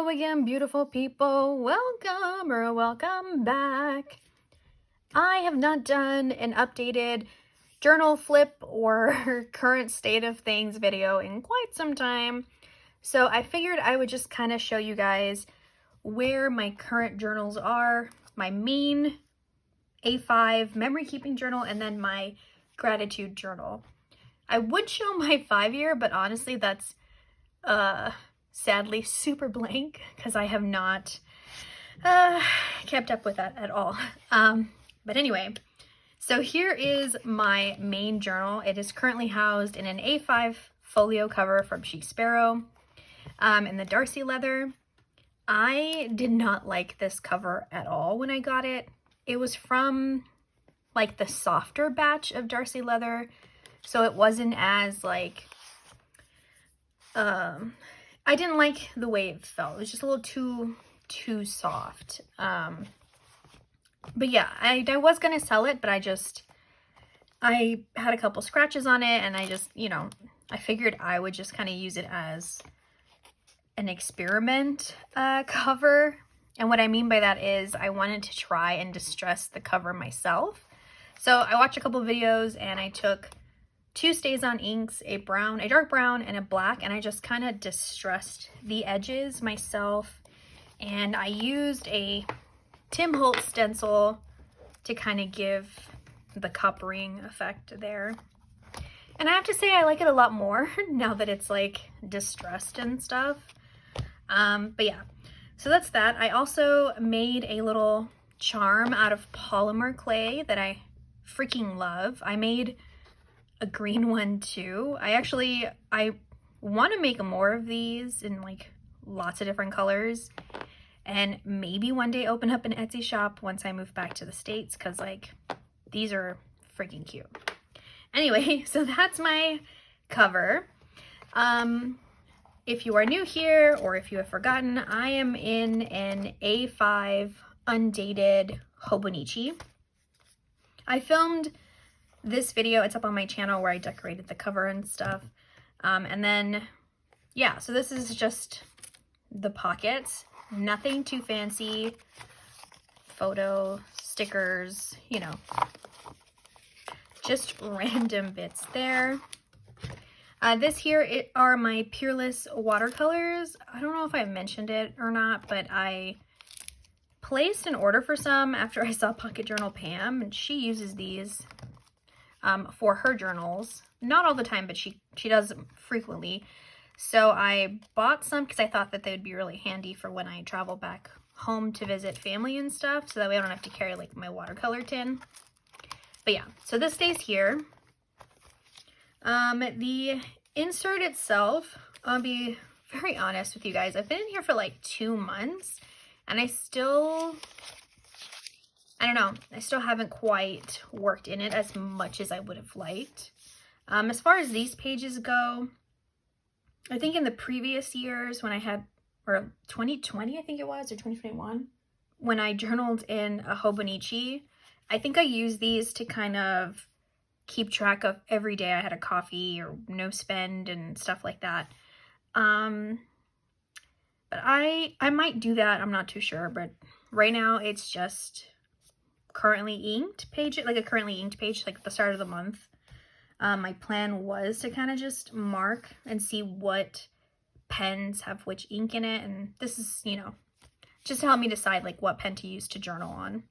Hello again, beautiful people. Welcome back. I have not done an updated journal flip or current state of things video in quite some time. So I figured I would just kind of show you guys where my current journals are, my main A5 memory keeping journal, and then my gratitude journal. I would show my 5-year, but honestly that's sadly super blank because I have not kept up with that at all. But anyway, so here is my main journal. It is currently housed in an A5 folio cover from Chic Sparrow in the Darcy leather. I did not like this cover at all when I got it. It was from like the softer batch of Darcy leather, so it wasn't as like I didn't like the way it felt. It was just a little too soft. But yeah, I was gonna sell it, but I had a couple scratches on it, and I just, I figured I would just kind of use it as an experiment cover. And what I mean by that is I wanted to try and distress the cover myself. So I watched a couple videos and I took 2 StazOn inks, a dark brown, and a black, and I just kind of distressed the edges myself. And I used a Tim Holtz stencil to kind of give the cup ring effect there. And I have to say I like it a lot more now that it's like distressed and stuff. But yeah, so that's that. I also made a little charm out of polymer clay that I freaking love. I made a green one too. I want to make more of these in like lots of different colors, and maybe one day open up an Etsy shop once I move back to the States, because like these are freaking cute. Anyway, so that's my cover. If you are new here or if you have forgotten, I am in an A5 undated Hobonichi. I filmed this video, it's up on my channel, where I decorated the cover and stuff. And then, yeah, so this is just the pockets. Nothing too fancy. Photo, stickers, just random bits there. This here are my Peerless watercolors. I don't know if I mentioned it or not, but I placed an order for some after I saw Pocket Journal Pam, and she uses these for her journals. Not all the time, but she does them frequently. So I bought some because I thought that they would be really handy for when I travel back home to visit family and stuff, so that way I don't have to carry like my watercolor tin. But yeah, so this stays here. The insert itself, I'll be very honest with you guys, I've been in here for like 2 months, and I still haven't quite worked in it as much as I would have liked. As far as these pages go, I think in the previous years when I had, or 2020 I think it was, or 2021, when I journaled in a Hobonichi, I think I used these to kind of keep track of every day I had a coffee or no spend and stuff like that. But I might do that, I'm not too sure, but right now it's just currently inked page, like a currently inked page, like at the start of the month. My plan was to kind of just mark and see what pens have which ink in it, and this is, just to help me decide like what pen to use to journal on.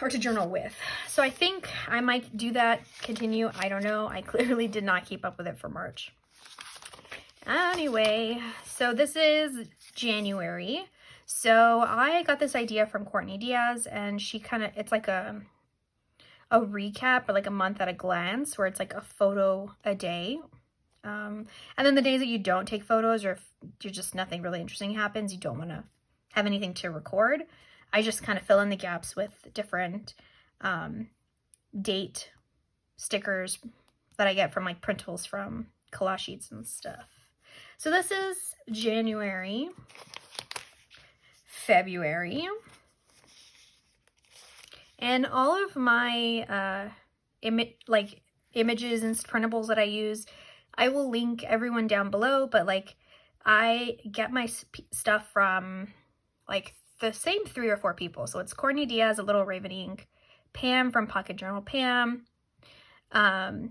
Or to journal with. So I think I might do that, continue, I don't know. I clearly did not keep up with it for March. Anyway, so this is January. So I got this idea from Courtney Diaz, and she it's like a recap, or like a month at a glance, where it's like a photo a day. And then the days that you don't take photos, or if you're just nothing really interesting happens, you don't want to have anything to record, I just kind of fill in the gaps with different date stickers that I get from like printables from collage sheets and stuff. So this is January, February, and all of my images and printables that I use, I will link everyone down below, but like I get my stuff from like the same 3 or 4 people. So it's Courtney Diaz, a Little Raven Ink, Pam from Pocket Journal Pam,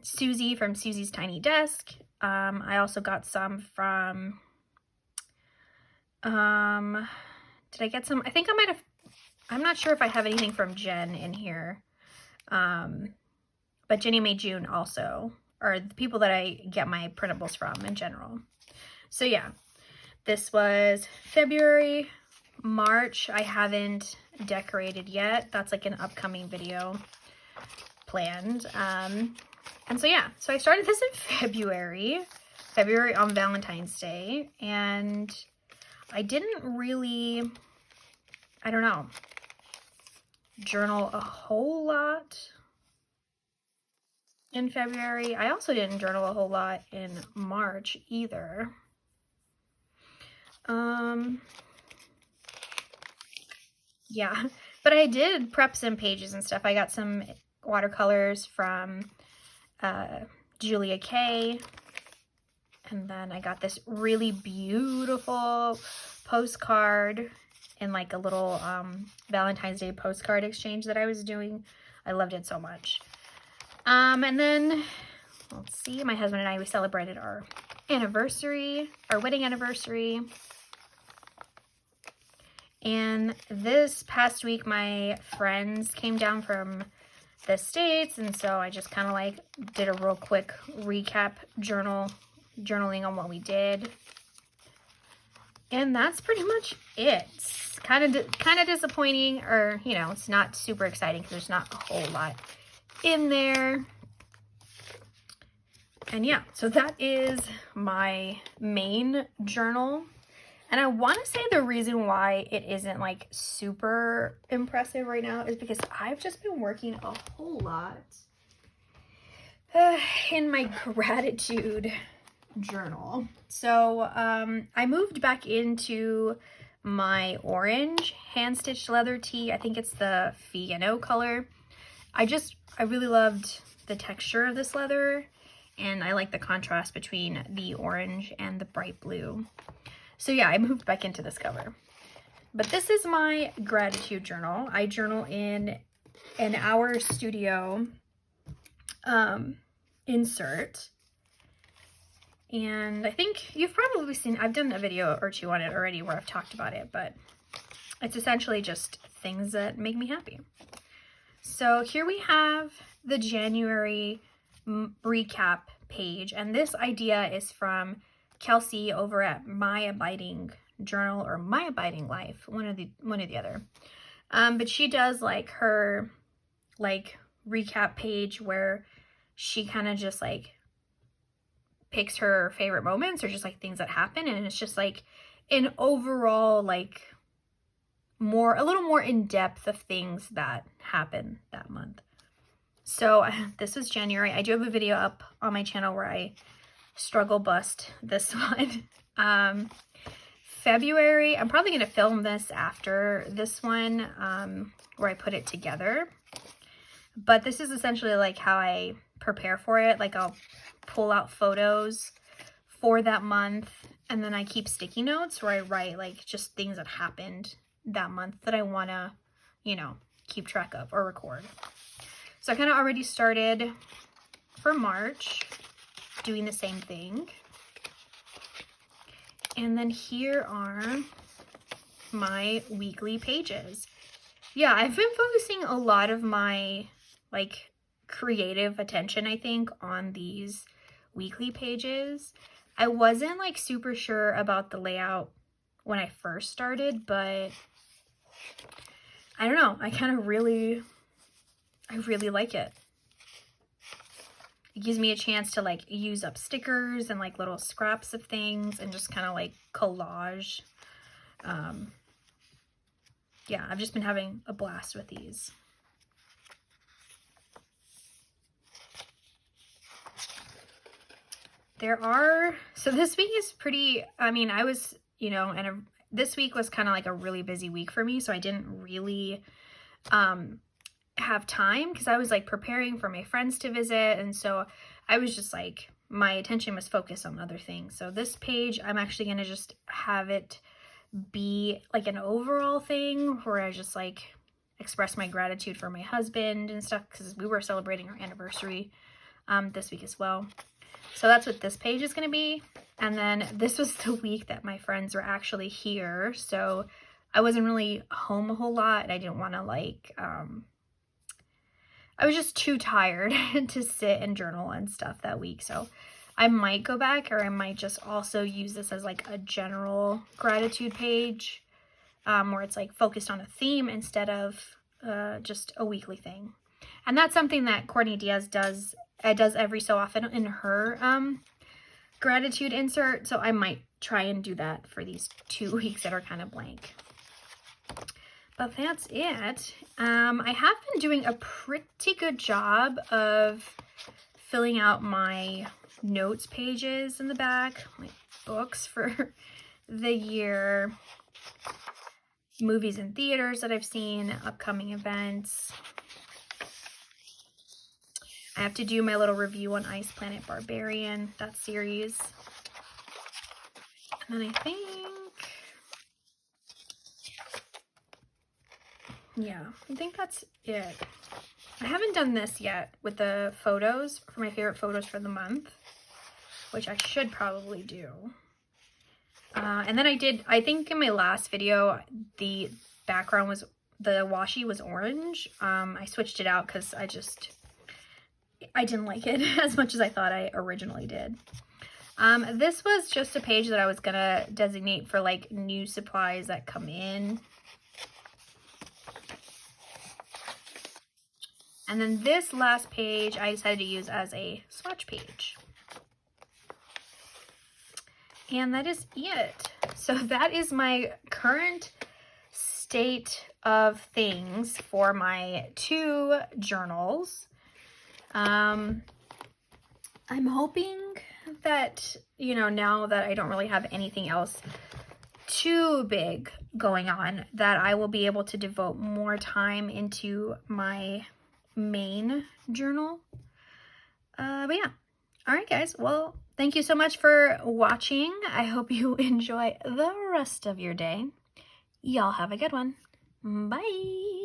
Susie from Susie's Tiny Desk. I also got some from, did I get some? I think I might have, I'm not sure if I have anything from Jen in here. But Jenny May June also are the people that I get my printables from in general. So yeah, this was February. March, I haven't decorated yet. That's like an upcoming video planned. And so yeah, so I started this in February on Valentine's Day, and I didn't really, I don't know, journal a whole lot in February. I also didn't journal a whole lot in March either. Yeah, but I did prep some pages and stuff. I got some watercolors from Julia Kay, and then I got this really beautiful postcard in like a little Valentine's Day postcard exchange that I was doing. I loved it so much. And then, let's see, my husband and I, we celebrated our anniversary, our wedding anniversary. And this past week, my friends came down from the States, and so I just kind of like did a real quick recap journaling on what we did. And that's pretty much it. Kind of disappointing, or, you know, it's not super exciting because there's not a whole lot in there. And yeah, so that is my main journal. And I want to say the reason why it isn't like super impressive right now is because I've just been working a whole lot in my gratitude journal. So I moved back into my orange hand-stitched leather tee. I think it's the Figaro color. I really loved the texture of this leather, and I like the contrast between the orange and the bright blue. So yeah, I moved back into this cover. But this is my gratitude journal. I journal in an Hour Studio insert. And I think you've probably seen, I've done a video or 2 on it already where I've talked about it, but it's essentially just things that make me happy. So here we have the January recap page, and this idea is from Kelsey over at My Abiding Journal or My Abiding Life, one or the other. But she does like her like recap page where she kind of just like picks her favorite moments or just like things that happen, and it's just like an overall like a little more in depth of things that happen that month. So this was January. I do have a video up on my channel where I struggle bust this one. February, I'm probably going to film this after this one where I put it together. But this is essentially like how I prepare for it. Like I'll pull out photos for that month, and then I keep sticky notes where I write like just things that happened that month that I want to, you know, keep track of or record. So I kind of already started for March doing the same thing. And then here are my weekly pages. Yeah, I've been focusing a lot of my like creative attention, I think, on these weekly pages. I wasn't like super sure about the layout when I first started, but I don't know, I really like it. It gives me a chance to like use up stickers and like little scraps of things and just kind of like collage. Yeah, I've just been having a blast with these. So this week is pretty, I mean, I was, you know, and this week was kind of like a really busy week for me, so I didn't really have time because I was like preparing for my friends to visit, and so I was just like my attention was focused on other things. So this page, I'm actually going to just have it be like an overall thing where I just like express my gratitude for my husband and stuff, because we were celebrating our anniversary this week as well. So that's what this page is going to be. And then this was the week that my friends were actually here, so I wasn't really home a whole lot, and I didn't want to like I was just too tired to sit and journal and stuff that week. So I might go back, or I might just also use this as like a general gratitude page where it's like focused on a theme instead of just a weekly thing. And that's something that Courtney Diaz does every so often in her gratitude insert. So I might try and do that for these 2 weeks that are kind of blank. But that's it. I have been doing a pretty good job of filling out my notes pages in the back, my books for the year, movies and theaters that I've seen, upcoming events. I have to do my little review on Ice Planet Barbarian, that series. And then I think that's it. I haven't done this yet with the photos for my favorite photos for the month, which I should probably do. And then I think in my last video, the background was, the washi was orange. I switched it out because I didn't like it as much as I thought I originally did. This was just a page that I was gonna designate for like new supplies that come in. And then this last page I decided to use as a swatch page. And that is it. So that is my current state of things for my 2 journals. I'm hoping that, you know, now that I don't really have anything else too big going on, that I will be able to devote more time into my main journal. But yeah. All right, guys. Well, thank you so much for watching. I hope you enjoy the rest of your day. Y'all have a good one. Bye.